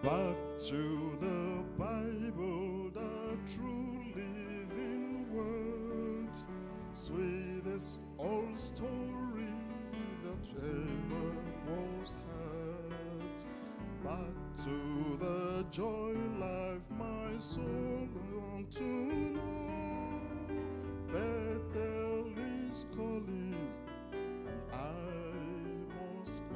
Back to the Bible, the true living word, sweetest old story that ever was heard. Back to the joy life my soul longed to know. Bethel is calling and I must go.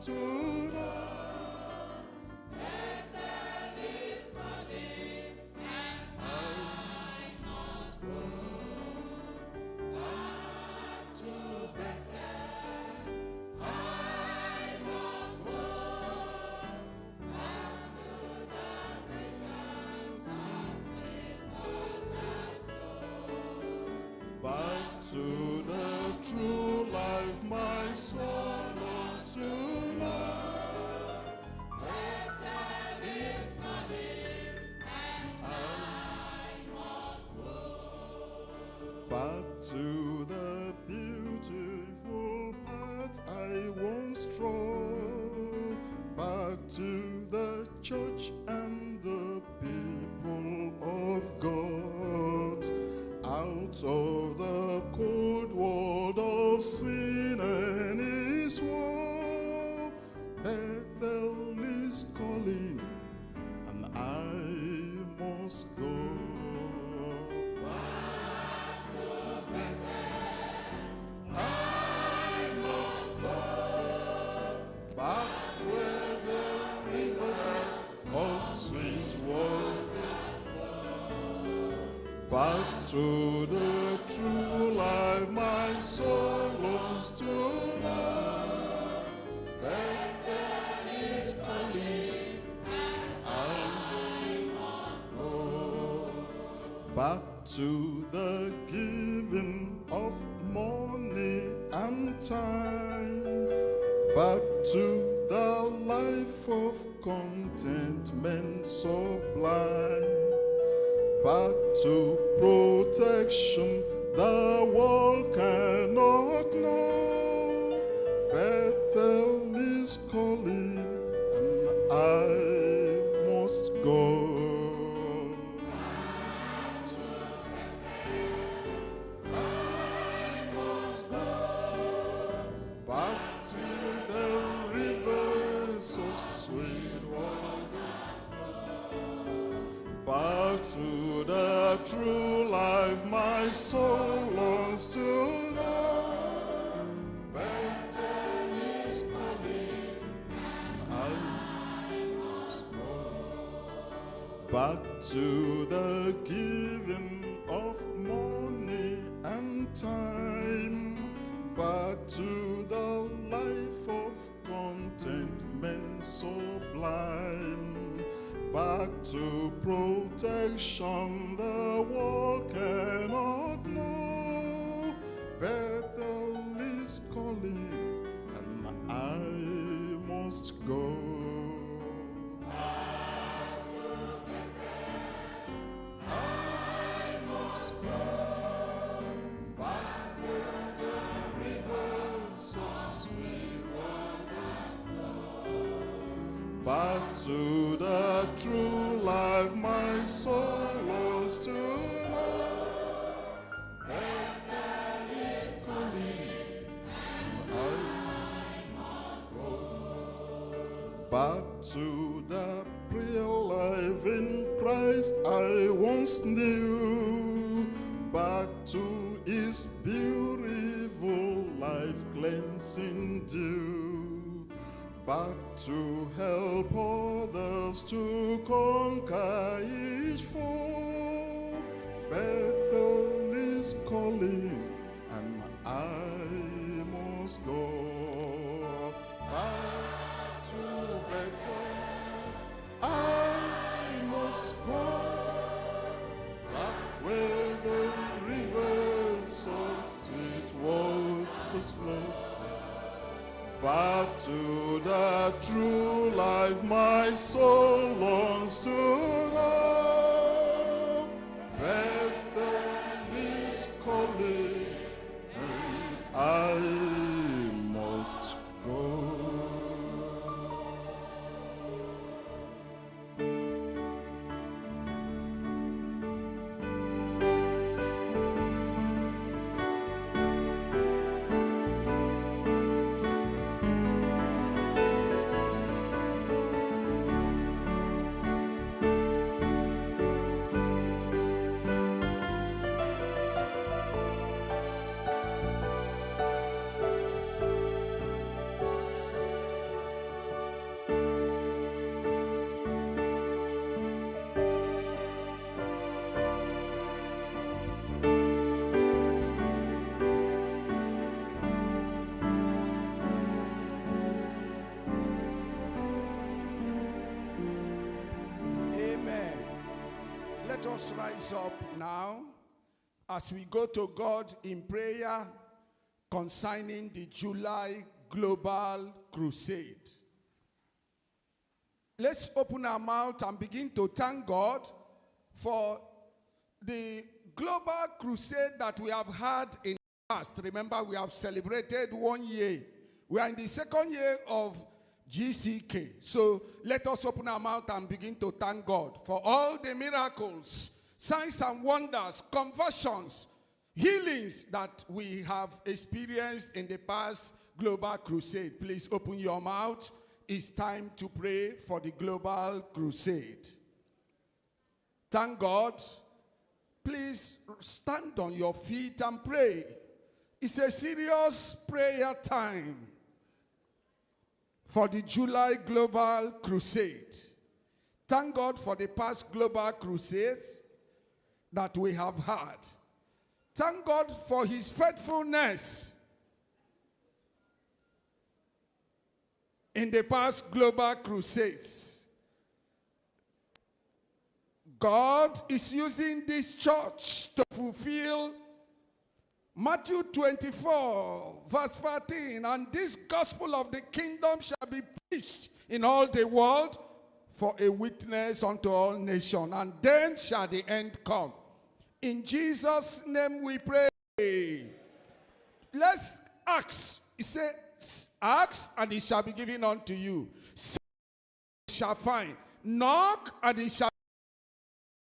To know Bethel is calling and I must go. Back to Bethel, I must go. Back to the rivers of back to the true life my soul longs to know. Bethel is calling and I must go. Back to the beautiful path I once trod. Back to the church and the people of God. Out of the cold world of sin and His war, Bethel is calling, and I must go. Back to Bethel, I must go. Back where the rivers of sweet waters flow. Back to the true life my soul longs to know. Bethel is calling and I must go. Back to the giving of money and time. Back to the life of contentment sublime. Back to protection the world cannot know. Bethel is calling and I must go. Back to Bethel, I must go. Back to the rivers of sweet waters. Back to the true life my soul longs to know. Bethel is calling and I must go. Back to the giving of money and time. Back to the life of contentment sublime. Back to protection the world cannot know. Bethel is calling and I must go. Back to Bethel, I must go. Back where the rivers of sweet waters flow. Back to the true life my soul longs to know. Bethel is calling and I must go. Back to the prayer life in Christ I once knew. Back to His beautiful life cleansing dew. Back to help others to conquer each foe. Bethel is calling and I must go. Back to Bethel, I must go. Back where the rivers of sweet waters flow. back to the true life my soul longs to know. Bethel is calling, and I must go. Let us rise up now as we go to God in prayer concerning the July Global Crusade. Let's open our mouth and begin to thank God for the global crusade that we have had in the past. Remember, we have celebrated 1 year. We are in the second year of GCK. So let us open our mouth and begin to thank God for all the miracles, signs and wonders, conversions, healings that we have experienced in the past global crusade. Please open your mouth. It's time to pray for the global crusade. Thank God. Please stand on your feet and pray. It's a serious prayer time for the July Global Crusade. Thank God for the past global crusades that we have had. Thank God for his faithfulness in the past global crusades. God is using this church to fulfill Matthew 24, verse 14, and this gospel of the kingdom shall be preached in all the world for a witness unto all nations, and then shall the end come. In Jesus' name we pray. Let's ask. He said, ask and it shall be given unto you. Seek, you shall find. Knock and it shall.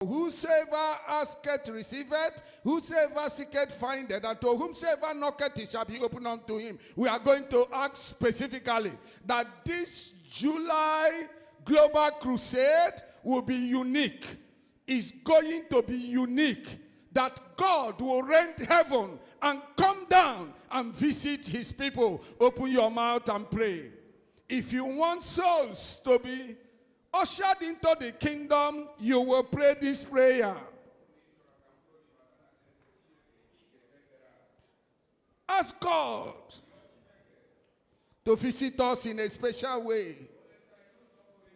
Whosoever asketh receiveth, whosoever seeketh findeth, and to whomsoever knocketh it shall be opened unto him. We are going to ask specifically that this July Global Crusade will be unique. It's going to be unique. That God will rend heaven and come down and visit his people. Open your mouth and pray. If you want souls to be ushered into the kingdom, you will pray this prayer. Ask God to visit us in a special way.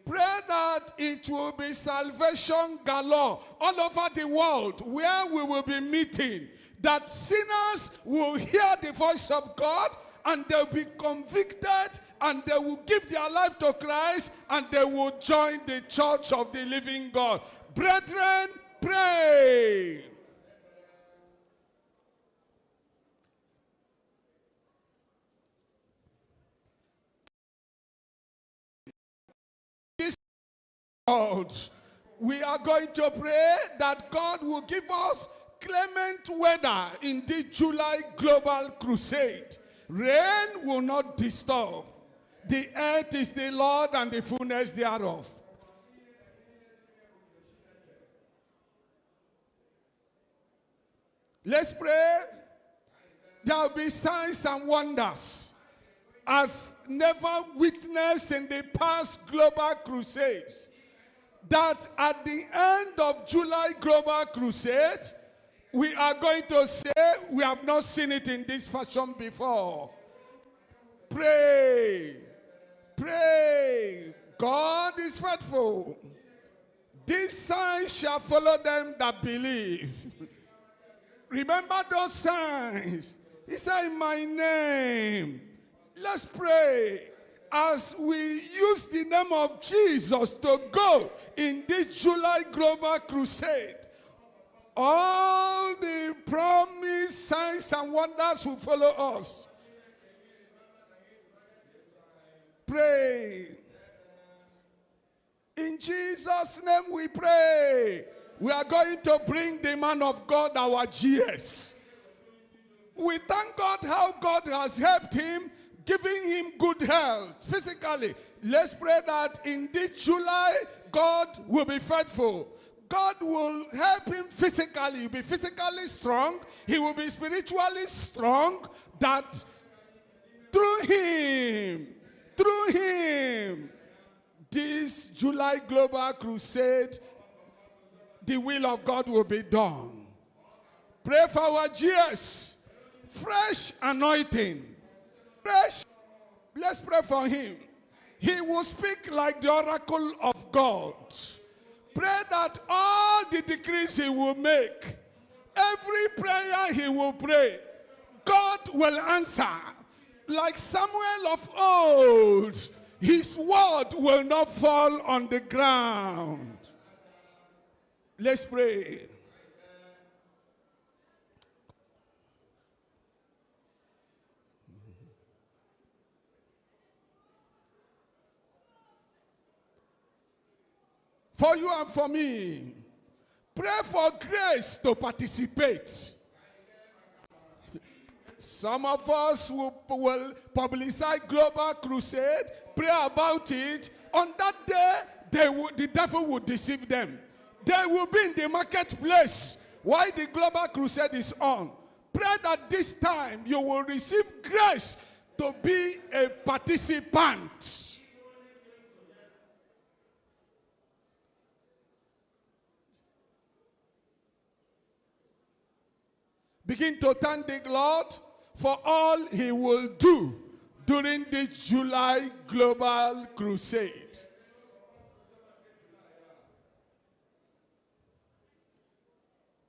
Pray that it will be salvation galore all over the world where we will be meeting. That sinners will hear the voice of God and they'll be convicted and they will give their life to Christ and they will join the church of the living God. Brethren, pray. This world, we are going to pray that God will give us clement weather in this July Global Crusade. Rain will not disturb. The earth is the Lord and the fullness thereof. Let's pray. There will be signs and wonders as never witnessed in the past global crusades. That at the end of July Global Crusade, we are going to say we have not seen it in this fashion before. Pray. Pray. God is faithful. These signs shall follow them that believe. Remember those signs. He said, in my name. Let's pray as we use the name of Jesus to go in this July Global Crusade. All the promised signs and wonders will follow us. Pray. In Jesus' name we pray. We are going to bring the man of God, our GS. We thank God how God has helped him, giving him good health physically. Let's pray that in this July, God will be faithful. God will help him physically. He'll be physically strong. He will be spiritually strong. That through him, this July Global Crusade, the will of God will be done. Pray for our GS. Fresh anointing. Fresh. Let's pray for him. He will speak like the oracle of God. Pray that all the decrees he will make, every prayer he will pray, God will answer. Like Samuel of old, his word will not fall on the ground. Let's pray. For you and for me, pray for grace to participate. Some of us will publicize Global Crusade, pray about it. On that day, the devil will deceive them. They will be in the marketplace while the Global Crusade is on. Pray that this time you will receive grace to be a participant. Begin to thank the Lord for all he will do during this July Global Crusade.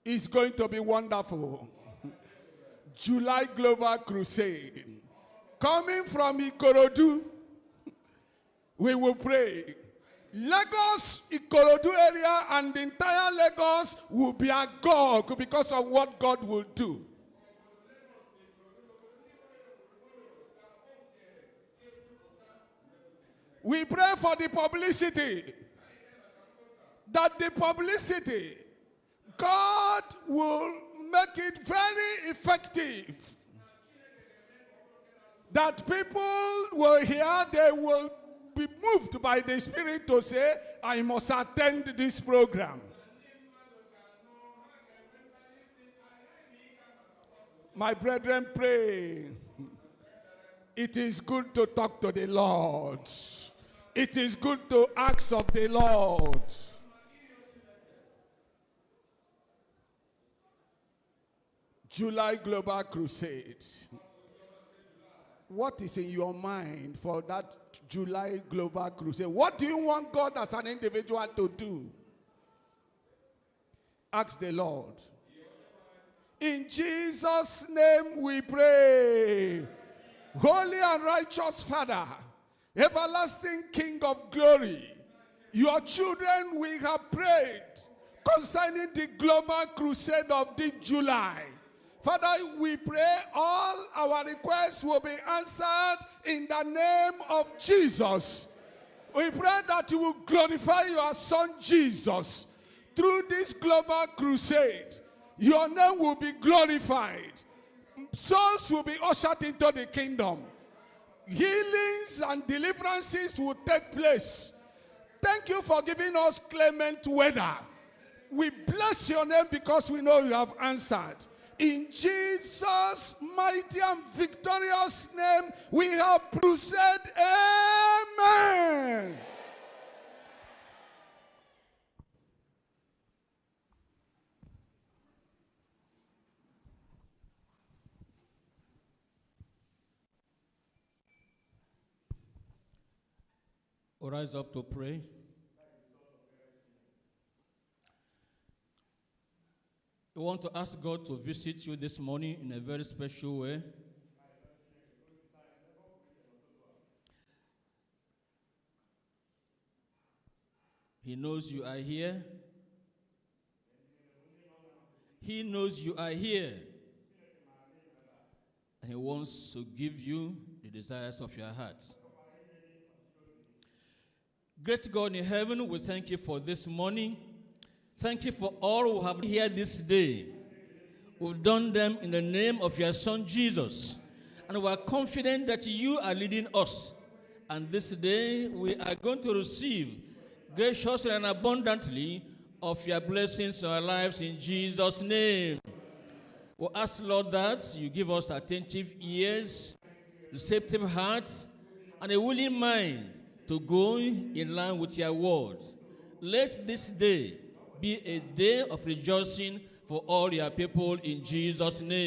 It's going to be wonderful. July Global Crusade. Coming from Ikorodu, we will pray. Lagos, Ikorodu area, and the entire Lagos will be agog because of what God will do. We pray for the publicity. That the publicity, God will make it very effective. That people will hear, they will be moved by the Spirit to say, I must attend this program. My brethren, pray. It is good to talk to the Lord. It is good to ask of the Lord. July Global Crusade. What is in your mind for that July Global Crusade? What do you want God as an individual to do? Ask the Lord. In Jesus' name we pray. Holy and righteous Father, everlasting King of glory, your children, we have prayed concerning the Global Crusade of this July. Father, we pray all our requests will be answered in the name of Jesus. We pray that you will glorify your Son Jesus through this Global Crusade. Your name will be glorified. Souls will be ushered into the kingdom. Healings and deliverances will take place. Thank you for giving us clement weather. We bless your name because we know you have answered. In Jesus' mighty and victorious name, we have said, Amen. We'll rise up to pray. We want to ask God to visit you this morning in a very special way. He knows you are here. He knows you are here. And he wants to give you the desires of your heart. Great God in heaven, we thank you for this morning. Thank you for all who have been here this day. We've done them in the name of your Son, Jesus. And we are confident that you are leading us. And this day, we are going to receive graciously and abundantly of your blessings in our lives in Jesus' name. We ask, Lord, that you give us attentive ears, receptive hearts, and a willing mind to go in line with your word. Let this day be a day of rejoicing for all your people in Jesus' name.